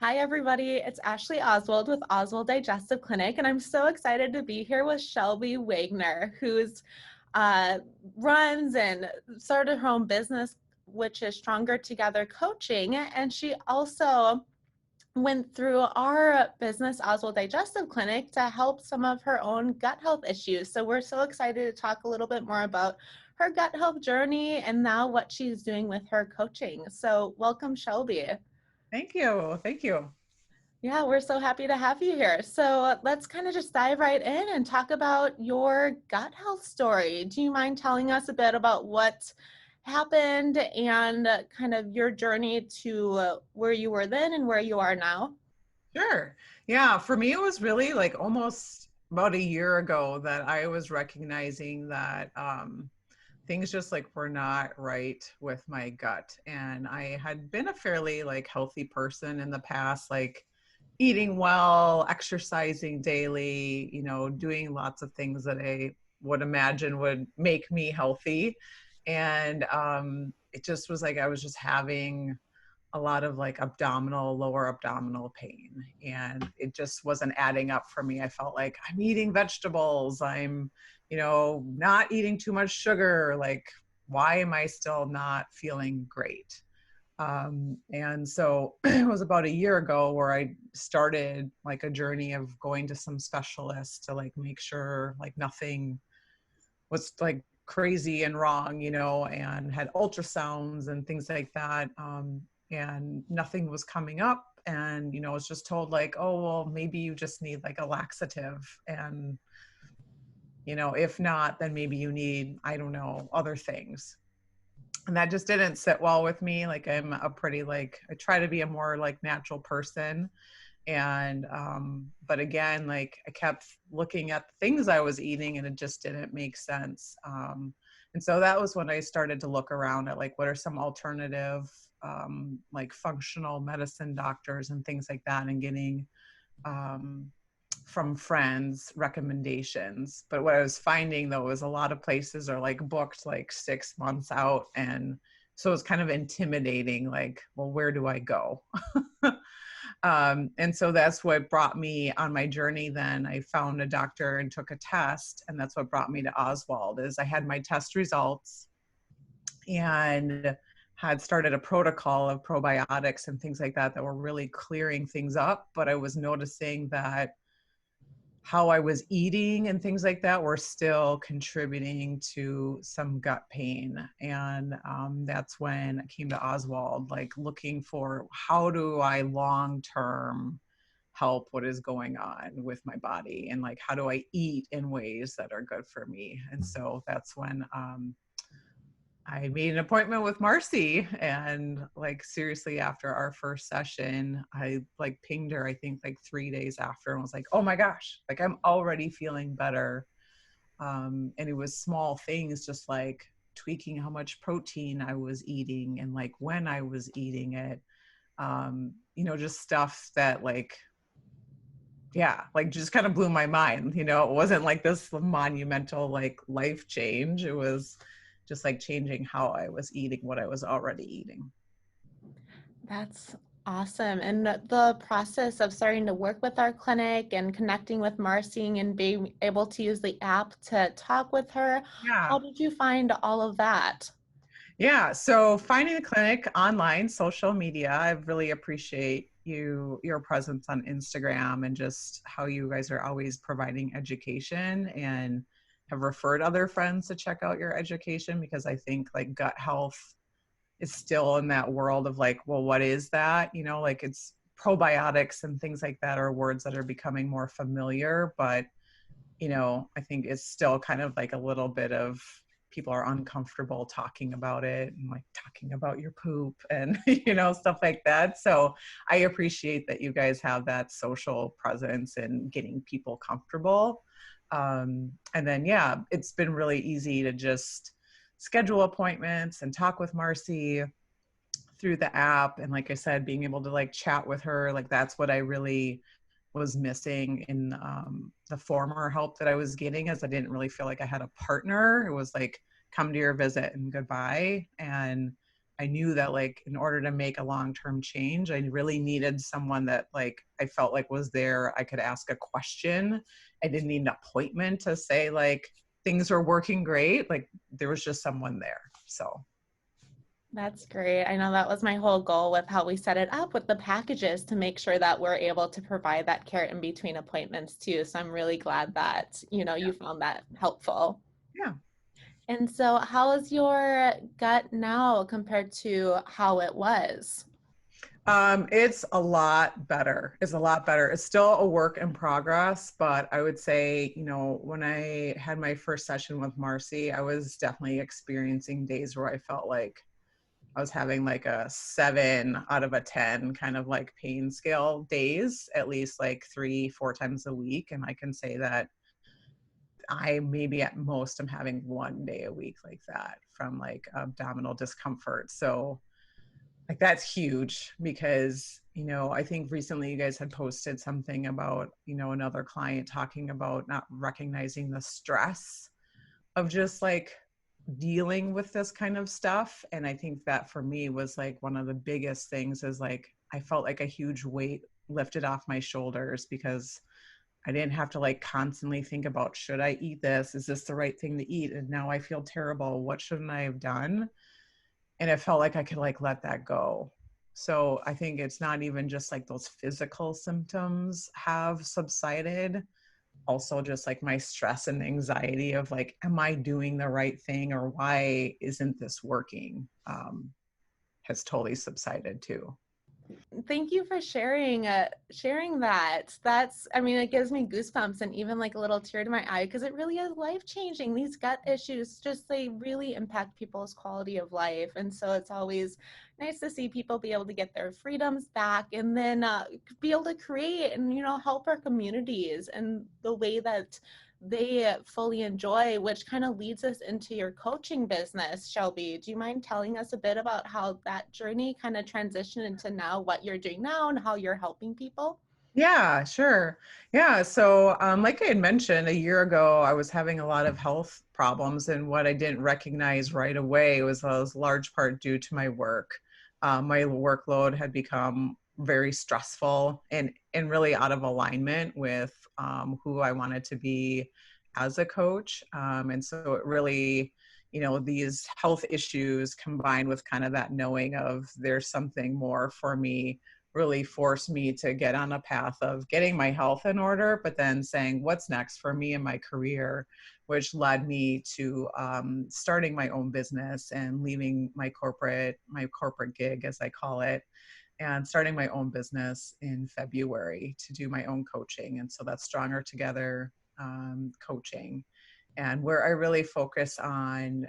Hi, everybody. It's Ashley Oswald with Oswald Digestive Clinic, and I'm so excited to be here with Shelby Wagner, who's runs and started her own business, which is Stronger Together Coaching, and she also went through our business, Oswald Digestive Clinic, to help some of her own gut health issues. So we're so excited to talk a little bit more about her gut health journey and now what she's doing with her coaching. So welcome, Shelby. Thank you. Thank you. Yeah, we're so happy to have you here. So let's kind of just dive right in and talk about your gut health story. Do you mind telling us a bit about what happened and kind of your journey to where you were then and where you are now? Sure. Yeah, for me, it was really like almost about a year ago that I was recognizing that things just like were not right with my gut. And I had been a fairly like healthy person in the past, like eating well, exercising daily, doing lots of things that I would imagine would make me healthy. And it just was like I was just having a lot of like lower abdominal pain. And it just wasn't adding up for me. I felt like I'm eating vegetables. I'm, not eating too much sugar. Like, why am I still not feeling great? And so it was about a year ago where I started like a journey of going to some specialists to like make sure like nothing was like crazy and wrong, and had ultrasounds and things like that. And nothing was coming up. And, I was just told like, oh, well, maybe you just need like a laxative. And, if not, then maybe you need, I don't know, other things. And that just didn't sit well with me. Like I'm a pretty like, I try to be a more like natural person. And but again, like I kept looking at the things I was eating and it just didn't make sense. And so that was when I started to look around at like what are some alternative like functional medicine doctors and things like that, and getting um, from friends recommendations. But what I was finding though was a lot of places are like booked like 6 months out, and so it's kind of intimidating, like, well, where do I go? And so that's what brought me on my journey. Then I found a doctor and took a test, and that's what brought me to Oswald. Is I had my test results and had started a protocol of probiotics and things like that that were really clearing things up. But I was noticing that how I was eating and things like that were still contributing to some gut pain. And that's when I came to Oswald, like looking for how do I long term help what is going on with my body, and like how do I eat in ways that are good for me. And so that's when I made an appointment with Marcy, and like seriously after our first session, I like pinged her, I think like 3 days after, and was like, oh my gosh, like I'm already feeling better. And it was small things, just like tweaking how much protein I was eating and like when I was eating it. Just stuff that like, yeah, like just kind of blew my mind. It wasn't like this monumental like life change. It was just like changing how I was eating what I was already eating. That's awesome. And the process of starting to work with our clinic and connecting with Marcy and being able to use the app to talk with her, Yeah. how did you find all of that? Yeah. So finding the clinic online, social media, I really appreciate your presence on Instagram and just how you guys are always providing education, and have referred other friends to check out your education, because I think like gut health is still in that world of like, well, what is that? Like it's probiotics and things like that are words that are becoming more familiar, but I think it's still kind of like a little bit of people are uncomfortable talking about it, and like talking about your poop and stuff like that. So I appreciate that you guys have that social presence and getting people comfortable. And then yeah, it's been really easy to just schedule appointments and talk with Marcy through the app. And like I said, being able to like chat with her, like that's what I really was missing in the former help that I was getting, as I didn't really feel like I had a partner. It was like, come to your visit and goodbye. And I knew that like in order to make a long-term change, I really needed someone that like I felt like was there. I could ask a question. I didn't need an appointment to say like things were working great. Like there was just someone there. So That's great. I know that was my whole goal with how we set it up with the packages to make sure that we're able to provide that care in between appointments too. So I'm really glad that, yeah. you found that helpful. Yeah. And so how is your gut now compared to how it was? It's a lot better. It's a lot better. It's still a work in progress, but I would say, when I had my first session with Marcy, I was definitely experiencing days where I felt like I was having like a 7 out of 10 kind of like pain scale days, at least like 3, 4 times a week. And I can say that I maybe at most am having 1 day a week like that from like abdominal discomfort. So like that's huge because, I think recently you guys had posted something about, another client talking about not recognizing the stress of just like dealing with this kind of stuff. And I think that for me was like one of the biggest things is like I felt like a huge weight lifted off my shoulders because I didn't have to like constantly think about, should I eat this? Is this the right thing to eat? And now I feel terrible. What shouldn't I have done? And it felt like I could like let that go. So I think it's not even just like those physical symptoms have subsided, also just like my stress and anxiety of like, am I doing the right thing or why isn't this working, has totally subsided too. Thank you for sharing that. I mean, it gives me goosebumps and even like a little tear to my eye because it really is life-changing. These gut issues they really impact people's quality of life. And so it's always nice to see people be able to get their freedoms back and then be able to create and, help our communities and the way that they fully enjoy, which kind of leads us into your coaching business. Shelby, do you mind telling us a bit about how that journey kind of transitioned into now what you're doing now and how you're helping people? Yeah, sure. Yeah. So, like I had mentioned a year ago, I was having a lot of health problems, and what I didn't recognize right away was a large part due to my work. My workload had become very stressful and really out of alignment with who I wanted to be as a coach. And so it really, these health issues combined with kind of that knowing of there's something more for me really forced me to get on a path of getting my health in order, but then saying what's next for me in my career, which led me to starting my own business and leaving my corporate gig, as I call it, and starting my own business in February to do my own coaching. And so that's Stronger Together coaching, and where I really focus on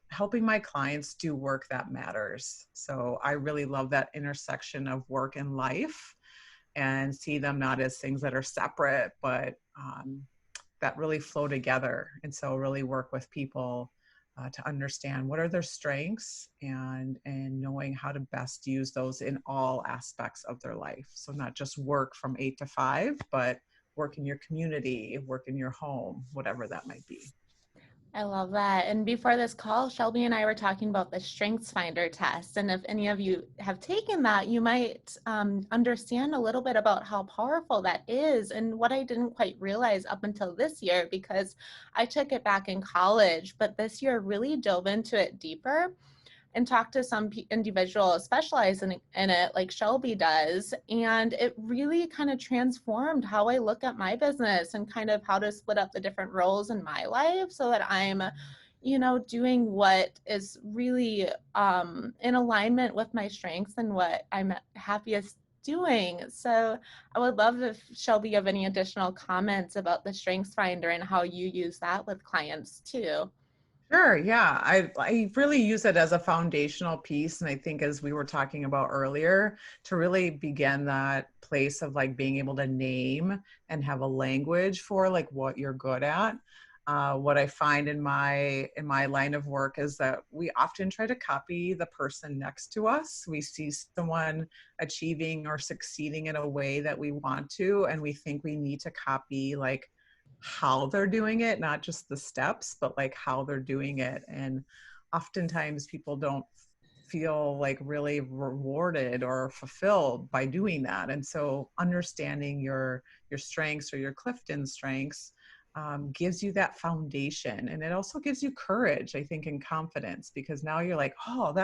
helping my clients do work that matters. So I really love that intersection of work and life and see them not as things that are separate, but that really flow together. And so really work with people to understand what are their strengths and knowing how to best use those in all aspects of their life. So not just work from 8 to 5, but work in your community, work in your home, whatever that might be. I love that. And before this call, Shelby and I were talking about the Strengths Finder test. And if any of you have taken that, you might understand a little bit about how powerful that is and what I didn't quite realize up until this year because I took it back in college, but this year really dove into it deeper and talk to some individuals specialize in it like Shelby does. And it really kind of transformed how I look at my business and kind of how to split up the different roles in my life so that I'm, doing what is really in alignment with my strengths and what I'm happiest doing. So I would love if Shelby, you have any additional comments about the Strengths Finder and how you use that with clients too. Sure. Yeah. I really use it as a foundational piece. And I think as we were talking about earlier, to really begin that place of like being able to name and have a language for like what you're good at. What I find in my line of work is that we often try to copy the person next to us. We see someone achieving or succeeding in a way that we want to, and we think we need to copy like how they're doing it, not just the steps, but like how they're doing it. And oftentimes people don't feel like really rewarded or fulfilled by doing that. And so understanding your strengths or your Clifton strengths gives you that foundation, and it also gives you courage, I think, and confidence, because now you're like, oh,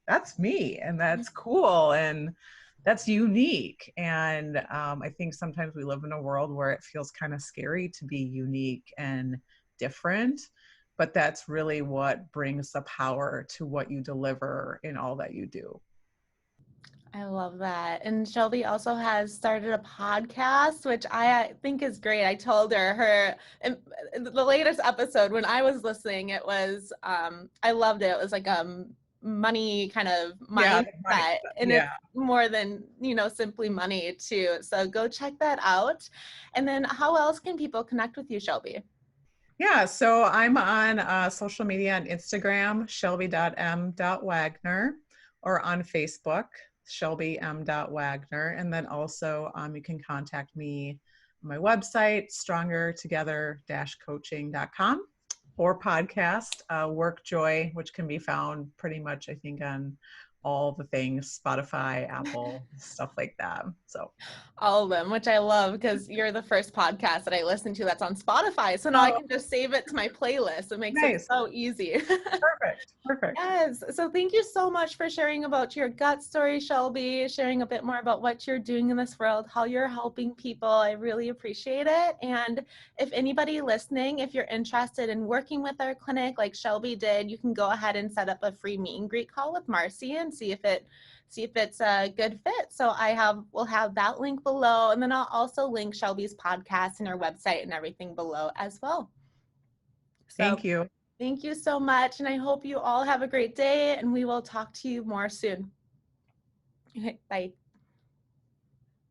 that's me, and that's cool, and that's unique. And I think sometimes we live in a world where it feels kind of scary to be unique and different, but that's really what brings the power to what you deliver in all that you do. I love that. And Shelby also has started a podcast, which I think is great. I told her the latest episode when I was listening, it was I loved it. It was like money kind of Yeah, mindset, and yeah. it's more than, simply money too. So go check that out. And then how else can people connect with you, Shelby? Yeah, so I'm on social media on Instagram, shelby.m.wagner, or on Facebook, shelby.m.wagner. And then also you can contact me on my website, strongertogether-coaching.com, or podcast, Work Joy, which can be found pretty much, I think, on all the things, Spotify, Apple, stuff like that. So, All of them, which I love because you're the first podcast that I listen to that's on Spotify. So now I oh, can just save it to my playlist. It makes it nice. so easy. Perfect. Perfect. Yes. So thank you so much for sharing about your gut story, Shelby, sharing a bit more about what you're doing in this world, how you're helping people. I really appreciate it. And if anybody listening, if you're interested in working with our clinic like Shelby did, you can go ahead and set up a free meet and greet call with Marcy and see if it's a good fit. So we'll have that link below, and then I'll also link Shelby's podcast and her website and everything below as well. So Thank you. thank you so much, and I hope you all have a great day, and we will talk to you more soon. Okay, bye.